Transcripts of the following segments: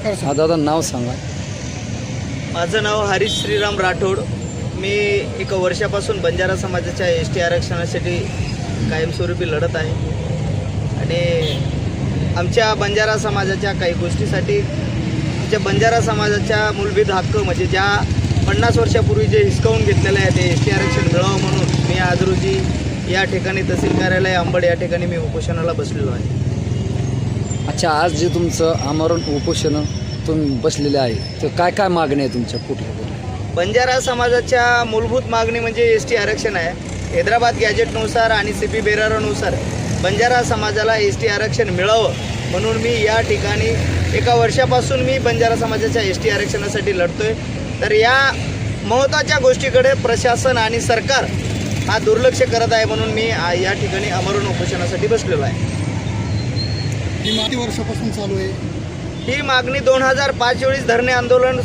हा दादा नाव सांगा. माझं नाव हरीश श्रीराम राठोड. मी एक वर्षापासून बंजारा समाजाच्या ST आरक्षणासाठी कायमस्वरूपी लढत आहे आणि आमच्या बंजारा समाजाच्या काही गोष्टीसाठी ज्या बंजारा समाजाच्या मूलभूत हक्क म्हणजे ज्या 50 वर्षापूर्वी जे हिसकावून घेतलेलं आहे ते ST आरक्षण मिळावं म्हणून मी आज रोजी या ठिकाणी तहसील कार्यालय अंबड या ठिकाणी मी उपोषणाला बसलेलो आहे. अच्छा, आज जे तुमचं आमरण उपोषण तुम्ही बसलेले आहे तर काय काय मागणी आहे तुमच्या कुठल्या? बंजारा समाजाच्या मूलभूत मागणी म्हणजे ST आरक्षण आहे. हैदराबाद गॅजेटनुसार आणि CP बेरारानुसार बंजारा समाजाला ST आरक्षण मिळावं म्हणून मी या ठिकाणी एका वर्षापासून मी बंजारा समाजाच्या ST आरक्षणासाठी लढतोय. तर या महत्त्वाच्या गोष्टीकडे प्रशासन आणि सरकार हा दुर्लक्ष करत आहे म्हणून मी या ठिकाणी आमरण उपोषणासाठी बसलेलो आहे. ही किती वर्षापासून चालू आहे? ही मागणी 2005 वेळीस धरणे आंदोलन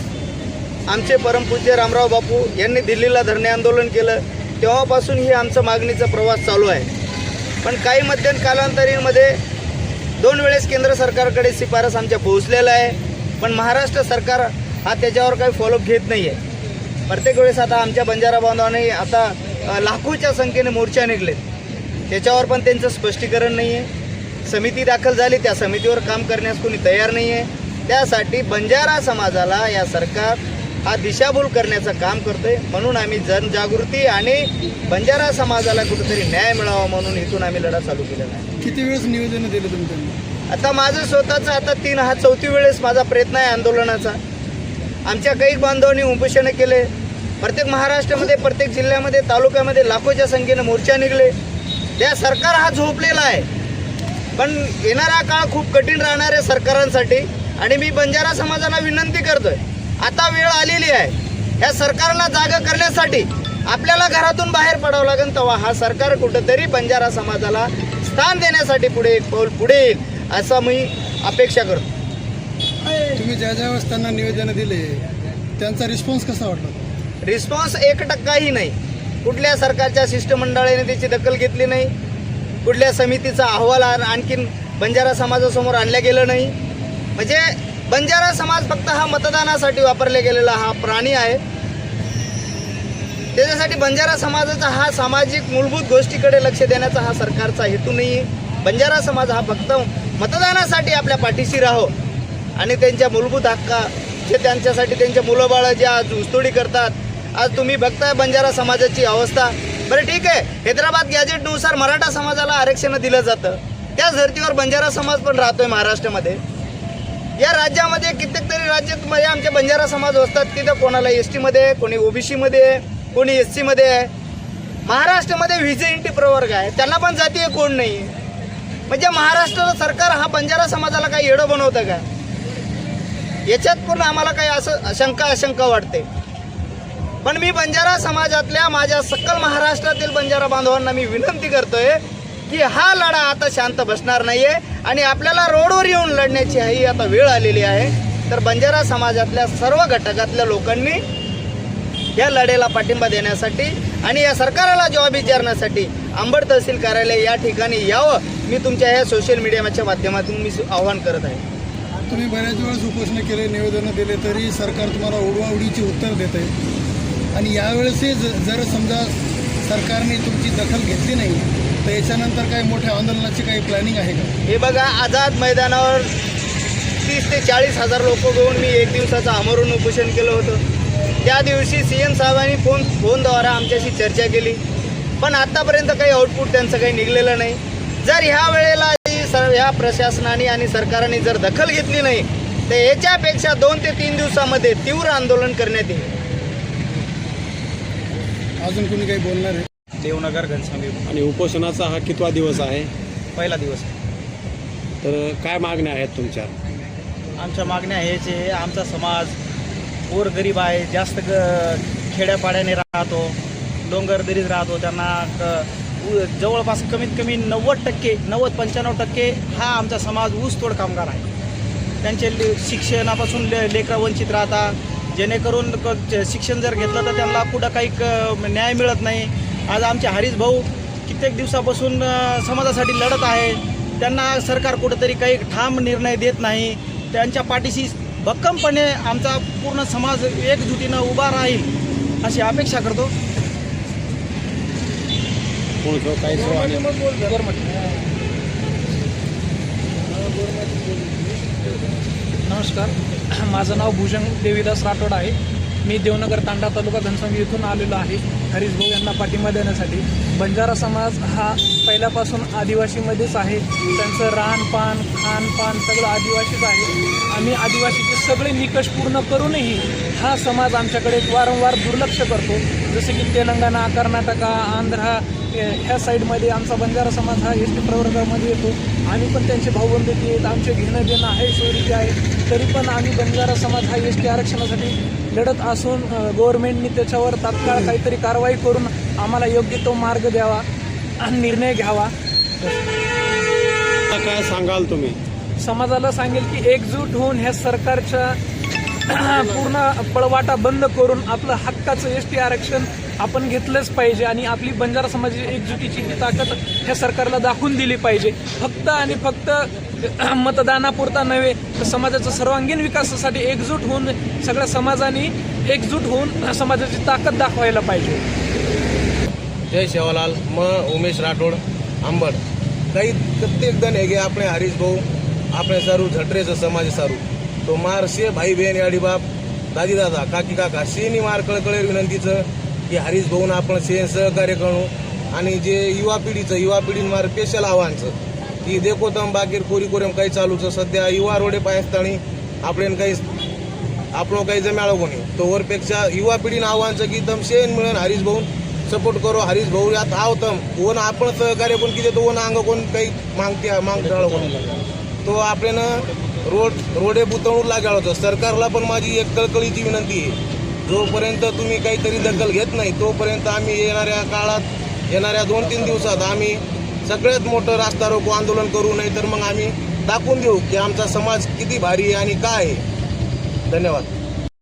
आमचे परमपूज्य रामराव बापू यांनी दिल्लीला धरणे आंदोलन केलं तेव्हापासून ही आमचं मागणीचा प्रवास चालू आहे. पण काही मध्यंतरी कालांतरामध्ये 2 वेळेस केंद्र सरकारकडे शिफारस आमच्या पोहोचलेला आहे पण महाराष्ट्र सरकार हा त्याच्यावर काही फॉलोअप घेत नाही आहे. प्रत्येक वेळेस आता आमच्या बंजारा बांधवांनी आता लाखोच्या संख्येने मोर्चा निघलेत त्याच्यावर पण त्यांचं स्पष्टीकरण नाही आहे. समिती दाखल झाली त्या समितीवर काम करण्यास कोणी तयार नाही आहे. त्यासाठी बंजारा समाजाला या सरकार हा दिशाभूल करण्याचं काम करतोय म्हणून आम्ही जनजागृती आणि बंजारा समाजाला कुठेतरी न्याय मिळावा म्हणून इथून आम्ही लढा चालू केलेला आहे. किती वेळेस निवेदन दिलं तुमच्या? आता माझं स्वतःचं आता 4थी वेळेस माझा प्रयत्न आहे आंदोलनाचा. आमच्या काही बांधवांनी उपोषण केले. प्रत्येक महाराष्ट्रामध्ये प्रत्येक जिल्ह्यामध्ये तालुक्यामध्ये लाखोच्या संख्येने मोर्चा निघले. त्या सरकार हा झोपलेला आहे पण येणारा काळ खूप कठीण राहणार आहे सरकारांसाठी आणि मी बंजारा समाजाला विनंती करतोय आता वेळ आलेली आहे. ह्या सरकारला जागा करण्यासाठी आपल्याला घरातून बाहेर पडावं लागेल तेव्हा हा सरकार कुठंतरी बंजारा समाजाला स्थान देण्यासाठी पुढे एक पाऊल पुढे येईल असं मी अपेक्षा करतो. तुम्ही ज्या वेळेस त्यांना निवेदन दिले त्यांचा रिस्पॉन्स कसा वाटला? रिस्पॉन्स 1%ही नाही. कुठल्या सरकारच्या शिष्टमंडळाने त्याची दखल घेतली नाही. कुठल्या समितीचा अहवाल आणखीन बंजारा समाजासमोर आणला गेला नाही. म्हणजे बंजारा समाज फक्त हा मतदानासाठी वापरला गेलेला हा प्राणी आहे. त्याच्यासाठी बंजारा समाजाचा हा सामाजिक मूलभूत गोष्टीकडे लक्ष देण्याचा हा सरकारचा हेतू नाही आहे. बंजारा समाज हा फक्त मतदानासाठी आपल्या पाठीशी राहो आणि त्यांच्या मूलभूत हक्का जे त्यांच्यासाठी त्यांचे मुलं बाळं जे आज ऊसतोडी करतात. आज तुम्ही बघताय बंजारा समाजाची अवस्था. बरं ठीक आहे, हैदराबाद गॅजेटनुसार मराठा समाजाला आरक्षण दिलं जातं त्याच धर्तीवर बंजारा समाज पण राहतोय महाराष्ट्रामध्ये. या राज्यामध्ये कित्येक तरी राज्यात आमचे बंजारा समाज असतात तिथं कोणाला ST मध्ये आहे, कोणी OBC मध्ये आहे, कोणी SC मध्ये आहे. महाराष्ट्रामध्ये व्हिजिलिटी प्रवर्ग आहे त्यांना पण जातीय कोण नाही. म्हणजे महाराष्ट्र सरकार हा बंजारा समाजाला काही येडं बनवतं का याच्यात पण आम्हाला काही असं आशंका वाटते. पण मी बंजारा समाजातल्या माझ्या सकल महाराष्ट्रातील बंजारा बांधवांना मी विनंती करतोय की हा लढा आता शांत बसणार नाहीये आणि आपल्याला रोडवर येऊन लढण्याची ही आता वेळ आलेली आहे. तर बंजारा समाजातल्या सर्व घटकातल्या लोकांनी या लढ्याला पाठिंबा देण्यासाठी आणि या सरकारला जबाब विचारण्यासाठी अंबड तहसील कार्यालय या ठिकाणी यावं मी तुमच्या ह्या सोशल मीडियाच्या माध्यमातून मी आवाहन करत आहे. तुम्ही बऱ्याच वेळेस उपोषण केले, निवेदनं दिले तरी सरकार तुम्हाला उडवाउडीची उत्तर देत आहे आणि यावेळेसही जर समजा सरकारने तुमची दखल घेतली नाही तर याच्यानंतर काही मोठ्या आंदोलनाची काही प्लॅनिंग आहे का? हे बघा, आझाद मैदानावर 30 ते 40 हजार लोक घेऊन मी 1 दिवसाचं आमरण उपोषण केलं होतं. त्या दिवशी CM साहेबांनी फोनद्वारा आमच्याशी चर्चा केली पण आत्तापर्यंत काही आउटपुट त्यांचं काही निघलेलं नाही. जर ह्या वेळेला ह्या प्रशासनाने आणि सरकारने जर दखल घेतली नाही तर याच्यापेक्षा 2 ते 3 दिवसामध्ये तीव्र आंदोलन करण्यात येईल. अजून कोणी काही बोलणार आहे? देवनगर घनसावंगी. आणि उपोषणाचा हा कितवा दिवस आहे? पहिला दिवस. तर काय मागण्या आहेत तुमच्या? आमच्या मागण्या हेच आहे. आमचा समाज गोरगरीब आहे, जास्त खेड्यापाड्याने राहतो, डोंगरदरीत राहतो. त्यांना जवळपास कमीत कमी 90-95% हा आमचा समाज ऊसतोड कामगार आहे. त्यांचे शिक्षणापासून लेकरं वंचित राहतात. जेणेकरून शिक्षण जर घेतलं तर त्यांना पुढं काही न्याय मिळत नाही. आज आमचे हरीश भाऊ कित्येक दिवसापासून समाजासाठी लढत आहे. त्यांना सरकार कुठंतरी काही ठाम निर्णय देत नाही. त्यांच्या पाठीशी भक्कमपणे आमचा पूर्ण समाज एकजुटीनं उभा राहील अशी अपेक्षा करतो. काही नमस्कार, माझं नाव भुजंग देवीदास राठोड आहे. मी देवनगर तांडा तालुका घनसावंगी येथून आलेलो आहे हरीश भाऊ यांना पाठिंबा देण्यासाठी. बंजारा समाज हा पहिल्यापासून आदिवासीमध्येच आहे. त्यांचं राहणपान खानपान सगळं आदिवासीच आहे. आम्ही आदिवासीचे सगळे निकष पूर्ण करूनही हा समाज आमच्याकडे वारंवार दुर्लक्ष करतो. जसे की तेलंगणा, कर्नाटका, आंध्रा ह्या साईडमध्ये आमचा बंजारा समाज हा एस टी प्रवर्गामध्ये येतो. आम्ही पण त्यांचे भाऊबंधकी आहेत, आमचे घेणं देणं आहे, सोयीचे आहे. तरी पण आम्ही बंजारा समाज हा एस टी आरक्षणासाठी लढत असून गव्हर्नमेंटनी त्याच्यावर तात्काळ काहीतरी कारवाई करून आम्हाला योग्य तो मार्ग द्यावा आणि निर्णय घ्यावा. काय सांगाल तुम्ही? समाजाला सांगेल की एकजूट होऊन ह्या सरकारच्या पूर्ण पळवाटा बंद करून आपलं हक्काचं एस टी आरक्षण आपण घेतलंच पाहिजे आणि आपली बंजारा समाजाची एकजुटीची ही ताकद ह्या सरकारला दाखवून दिली पाहिजे. फक्त आणि फक्त मतदानापुरता नव्हे तर समाजाच्या सर्वांगीण विकासासाठी एकजूट होऊन सगळ्या समाजाने एकजूट होऊन समाजाची ताकद दाखवायला पाहिजे. जय सेवालाल. उमेश राठोड आंबड. काही प्रत्येक जण हेगे આપણે હરીશ ભાऊ આપણે સારું ઝટરે છે સમાજ સારું તો માર છે ભાઈ બહેન યાડી બાપ દાદી દાદા કાકી કાકા શેની માર કळकळे विनंतीचं की हरीश भाऊन आपण शे सहकार्य करू आणि जे युवा पिढीन मार स्पेशल आव्हानचं की देखो तम बाकीर कोरी कोरेम काही चालूचं सध्या युवा रोडे पायसतानी आपण काही આપણો काही जमाळो कोणी तो वरपेक्षा युवा पिढीन आव्हानचं की तम शेन मिळून हरीश भाऊन सपोर्ट करो. हरीश भाऊ यात आवतम कोण आपण सहकार्य कोण किती तो अंग कोण काही मागताळो कोण तो आपण रोडे बुतवून लागाळ होतं. सरकारला पण माझी एक कळकळीची विनंती आहे, जोपर्यंत तुम्ही काहीतरी दखल घेत नाही तोपर्यंत आम्ही येणाऱ्या 2-3 दिवसात आम्ही सगळ्यात मोठं रास्ता रोको आंदोलन करू. नाही तर मग आम्ही दाखवून देऊ की आमचा समाज किती भारी आहे आणि काय आहे. धन्यवाद.